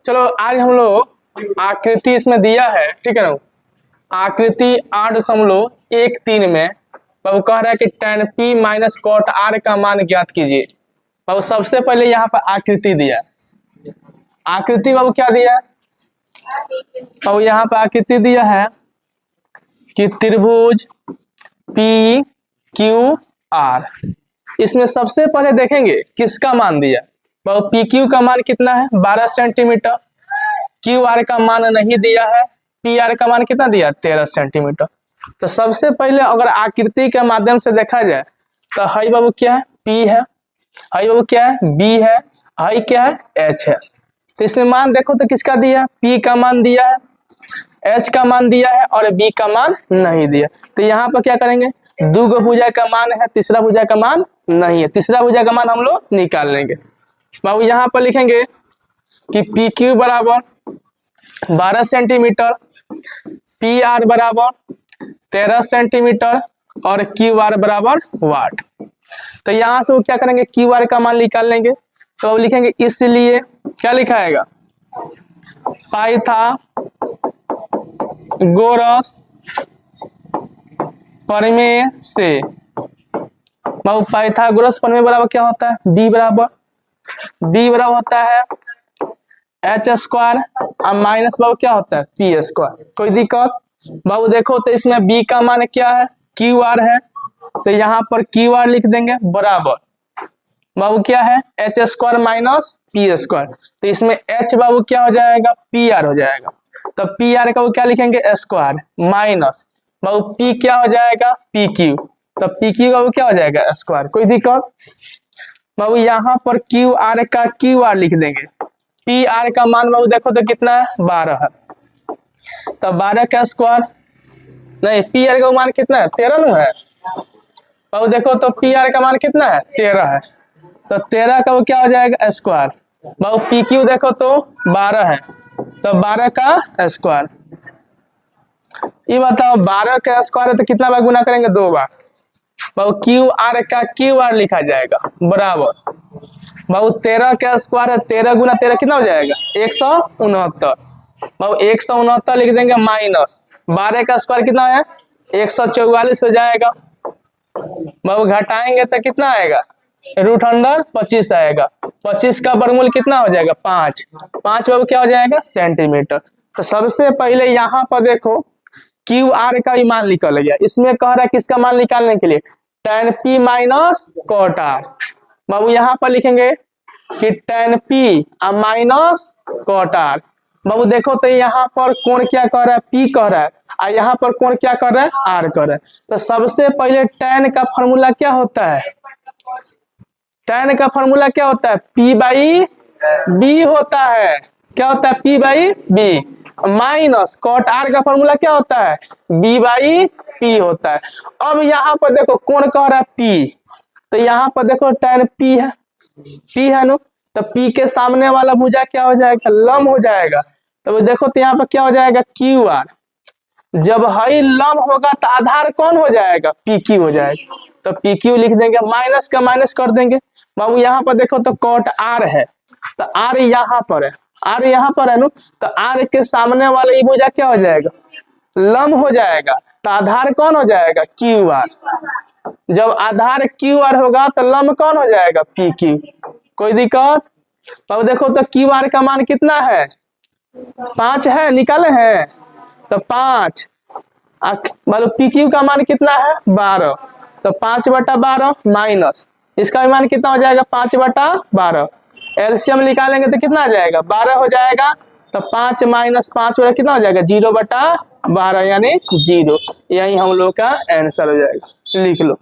चलो आज हम लोग आकृति इसमें दिया है, ठीक है ना। आकृति 8.13 में बाबू कह रहा है कि tan p minus cot r का मान ज्ञात कीजिए। बाबू सबसे पहले यहाँ पर आकृति दिया, आकृति बाबू क्या दिया बाबू, यहाँ पर आकृति दिया है कि त्रिभुज पी क्यू आर। इसमें सबसे पहले देखेंगे किसका मान दिया बाबू, पी क्यू का मान कितना है 12 सेंटीमीटर, क्यू आर का मान नहीं दिया है, पी आर का मान कितना दिया 13 सेंटीमीटर। तो सबसे पहले अगर आकृति के माध्यम से देखा जाए तो हाई बाबू क्या है पी है, हाई बाबू क्या है बी है, हाई क्या है एच है। तो इसमें मान देखो तो किसका दिया, पी का मान दिया है, एच का मान दिया है और बी का मान नहीं दिया। तो यहाँ पर क्या करेंगे, दो गो भुजा का मान है, तीसरा भुजा का मान नहीं है, तीसरा भुजा का मान हम लोग निकाल लेंगे। बाबू यहाँ पर लिखेंगे कि पी क्यू बराबर 12 सेंटीमीटर, पी आर बराबर 13 सेंटीमीटर और क्यू आर बराबर वाट। तो यहाँ से वो क्या करेंगे क्यू आर का मान निकाल लेंगे। तो अब लिखेंगे इसलिए क्या लिखाएगा, पाइथागोरस प्रमेय से। बाबू पाइथागोरस प्रमेय बराबर क्या होता है, बी बराबर होता है एच स्क्वायर और माइनस बाबू क्या होता है पी स्क्वायर। कोई दिक्कत बाबू, देखो तो इसमें बी का मान क्या है क्यू आर है, तो यहाँ पर क्यू आर लिख देंगे बराबर बाबू क्या है H square minus P square. तो इसमें एच बाबू क्या हो जाएगा पी आर हो जाएगा, तो पी आर का वो क्या लिखेंगे स्क्वायर माइनस बाबू पी क्या हो जाएगा पी क्यू, तो पी क्यू का वो क्या हो जाएगा स्क्वायर। कोई दिक्कत बाबू, यहाँ पर क्यू आर का क्यू आर लिख देंगे, पी आर का मान बाबू देखो तो कितना है 12 है, तो 12 का स्क्वायर नहीं, पी आर का मान कितना है 13 है बाबू, देखो तो पी आर का मान कितना है 13 है, तो 13 का वो क्या हो जाएगा स्क्वायर। बाबू पी क्यू देखो तो 12 है, तो 12 का स्क्वायर। ये बताओ 12 का स्क्वायर है तो कितना बार गुना करेंगे 2 बार। बाबू क्यू आर का क्यू आर लिखा जाएगा बराबर बाबू 13 का स्क्वायर है, 13 गुना 13 कितना हो जाएगा 169। बाबू 169 लिख देंगे माइनस 12 का स्क्वायर कितना है 144 हो जाएगा। बाबू घटाएंगे तो कितना आएगा रूट अंडर 25 आएगा, 25 का वर्गमूल कितना हो जाएगा 5 बाबू क्या हो जाएगा सेंटीमीटर। तो सबसे पहले यहाँ पर देखो क्यू आर का भी मान निकल गया, इसमें कह रहा है किसका मान निकालने के लिए tan p माइनस कॉट आर। बाबू यहाँ पर लिखेंगे कि tan p माइनस कॉट आर। बाबू देखो तो यहाँ पर कोण क्या कर रहा है p कह रहा है और यहाँ पर कोण क्या कर रहा है r कर रहा है। तो सबसे पहले tan का फॉर्मूला क्या होता है, tan का फॉर्मूला क्या होता है p बाई b होता है, क्या होता है p by b, minus cot R का फॉर्मूला क्या होता है b बाई p होता है। अब यहाँ पर देखो कोण कह रहा है p, तो यहाँ पर देखो tan p है नो, तो p के सामने वाला भुजा क्या हो जाएगा लंब हो जाएगा। तो देखो तो यहाँ पर क्या हो जाएगा क्यू आर, जब हाई लंब होगा तो आधार कौन हो जाएगा पी क्यू हो जाएगा, तो पी क्यू लिख देंगे, माइनस का माइनस कर देंगे। बाबू यहाँ पर देखो तो कॉट आर है, तो आर यहाँ पर है, आर यहाँ पर है नो, तो आर के सामने वाला ये भुजा क्या हो जाएगा लंब हो जाएगा, तो आधार कौन हो जाएगा क्यू आर। जब आधार क्यू आर होगा तो लंब कौन हो जाएगा पी क्यू। कोई दिक्कत बाबू, देखो तो क्यू आर का मान कितना है 5 है, निकाले हैं तो 5, मतलब पी क्यू का मान कितना है 12, तो 5/12 माइनस इसका मान कितना हो जाएगा 5/12, एलसीएम निकालेंगे तो कितना आ जाएगा 12 हो जाएगा, तो 5 माइनस 5 कितना हो जाएगा 0/12 यानी 0। यही हम लोग का आंसर हो जाएगा, लिख लो।